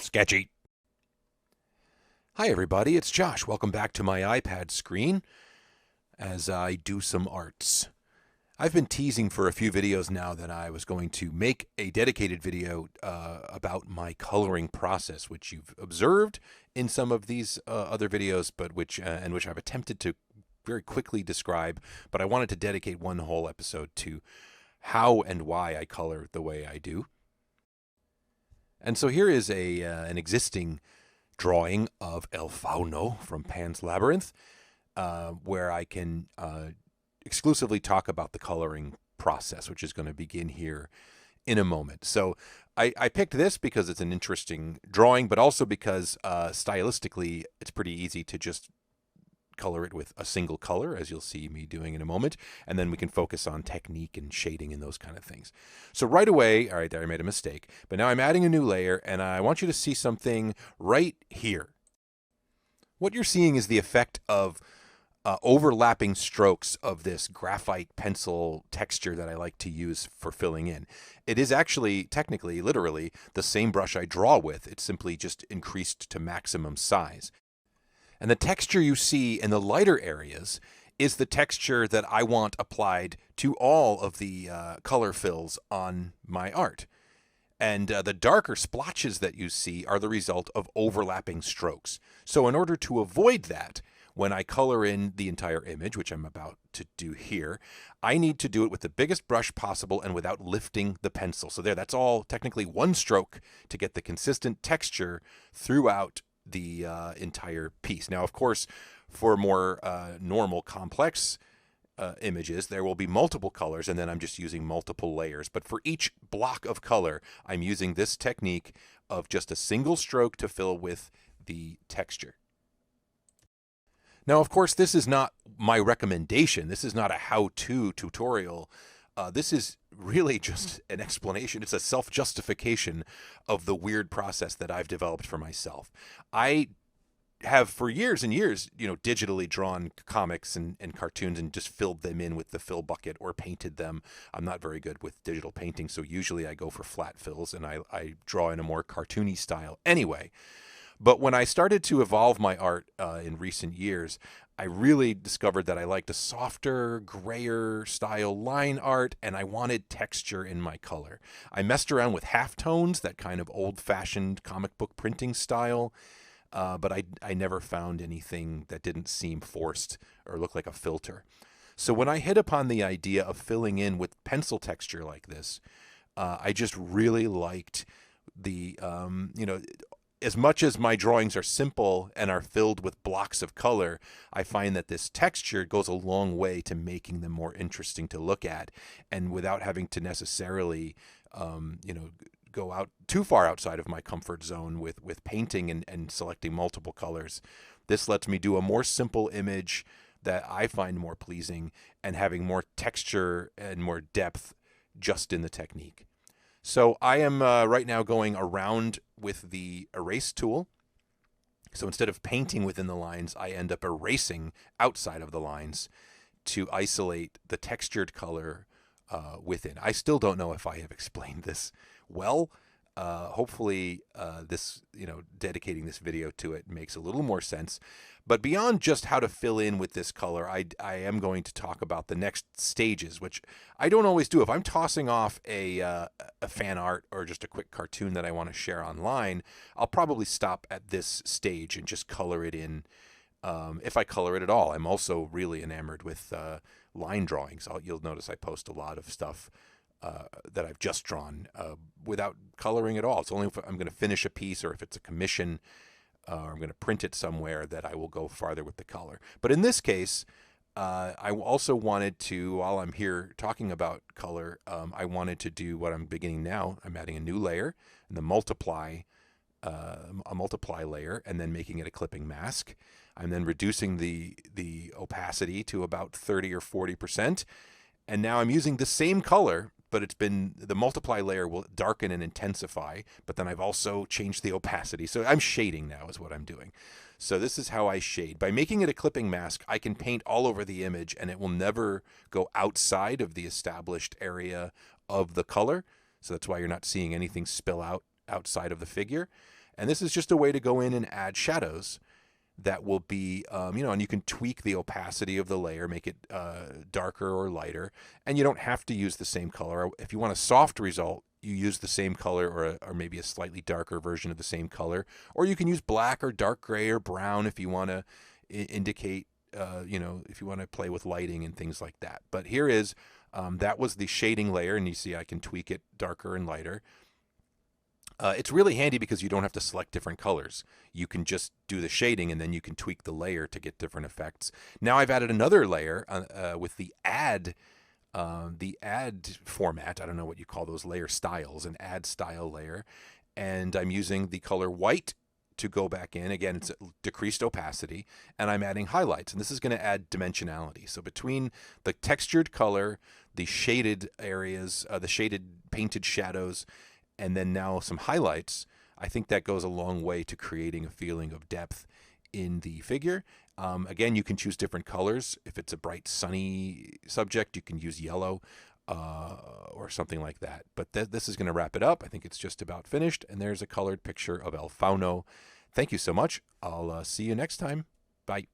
Sketchy. Hi everybody, it's Josh. Welcome back to my iPad screen as I do some arts. I've been teasing for a few videos now that I was going to make a dedicated video about my coloring process, which you've observed in some of these other videos, but which I've attempted to very quickly describe. But I wanted to dedicate one whole episode to how and why I color the way I do. And so here is an existing drawing of El Fauno from Pan's Labyrinth, where I can exclusively talk about the coloring process, which is going to begin here in a moment. So I picked this because it's an interesting drawing, but also because stylistically it's pretty easy to just color it with a single color, as you'll see me doing in a moment, and then we can focus on technique and shading and those kind of things. So right away, all right, there I made a mistake, but now I'm adding a new layer, and I want you to see something right here. What you're seeing is the effect of overlapping strokes of this graphite pencil texture that I like to use for filling in. It is actually, technically, literally, the same brush I draw with. It's simply just increased to maximum size. And the texture you see in the lighter areas is the texture that I want applied to all of the color fills on my art. And the darker splotches that you see are the result of overlapping strokes. So in order to avoid that, when I color in the entire image, which I'm about to do here, I need to do it with the biggest brush possible and without lifting the pencil. So that's all technically one stroke to get the consistent texture throughout the entire piece. Now, of course, for more normal, complex images, there will be multiple colors, and then I'm just using multiple layers. But for each block of color, I'm using this technique of just a single stroke to fill with the texture. Now, of course, this is not my recommendation. This is not a how-to tutorial. This is really just an explanation. It's a self-justification of the weird process that I've developed for myself. I have for years and years, digitally drawn comics and cartoons and just filled them in with the fill bucket or painted them. I'm not very good with digital painting, so usually I go for flat fills and I draw in a more cartoony style anyway. But when I started to evolve my art in recent years, I really discovered that I liked a softer, grayer style line art, and I wanted texture in my color. I messed around with halftones, that kind of old-fashioned comic book printing style, but I never found anything that didn't seem forced or look like a filter. So when I hit upon the idea of filling in with pencil texture like this, I just really liked the, as much as my drawings are simple and are filled with blocks of color, I find that this texture goes a long way to making them more interesting to look at, and without having to necessarily, go out too far outside of my comfort zone with painting and selecting multiple colors. This lets me do a more simple image that I find more pleasing and having more texture and more depth just in the technique. So I am right now going around with the erase tool. So instead of painting within the lines, I end up erasing outside of the lines to isolate the textured color within. I still don't know if I have explained this well. Hopefully dedicating this video to it makes a little more sense. But beyond just how to fill in with this color, I am going to talk about the next stages, which I don't always do. If I'm tossing off a fan art or just a quick cartoon that I want to share online, I'll probably stop at this stage and just color it in, if I color it at all. I'm also really enamored with line drawings. You'll notice I post a lot of stuff that I've just drawn without coloring at all. It's only if I'm going to finish a piece or if it's a commission or I'm going to print it somewhere that I will go farther with the color. But in this case, I also wanted to, while I'm here talking about color, I wanted to do what I'm beginning now. I'm adding a new layer and a multiply layer, and then making it a clipping mask. I'm then reducing the opacity to about 30 or 40%. And now I'm using the same color, but the multiply layer will darken and intensify, but then I've also changed the opacity. So I'm shading now is what I'm doing. So this is how I shade. By making it a clipping mask, I can paint all over the image and it will never go outside of the established area of the color. So that's why you're not seeing anything spill out outside of the figure. And this is just a way to go in and add shadows that will be, and you can tweak the opacity of the layer, make it darker or lighter, and you don't have to use the same color. If you want a soft result, you use the same color or maybe a slightly darker version of the same color, or you can use black or dark gray or brown if you want to indicate, if you want to play with lighting and things like that. But here is, that was the shading layer, and you see I can tweak it darker and lighter. It's really handy because you don't have to select different colors. You can just do the shading and then you can tweak the layer to get different effects. Now I've added another layer with the add format. I don't know what you call those layer styles, an add style layer. And I'm using the color white to go back in. Again, it's decreased opacity, and I'm adding highlights. And this is going to add dimensionality. So between the textured color, the shaded areas, the shaded painted shadows, and then now some highlights, I think that goes a long way to creating a feeling of depth in the figure. Again, you can choose different colors. If it's a bright sunny subject, you can use yellow or something like that. But this is going to wrap it up. I think it's just about finished. And there's a colored picture of Fauno. Thank you so much. I'll see you next time. Bye.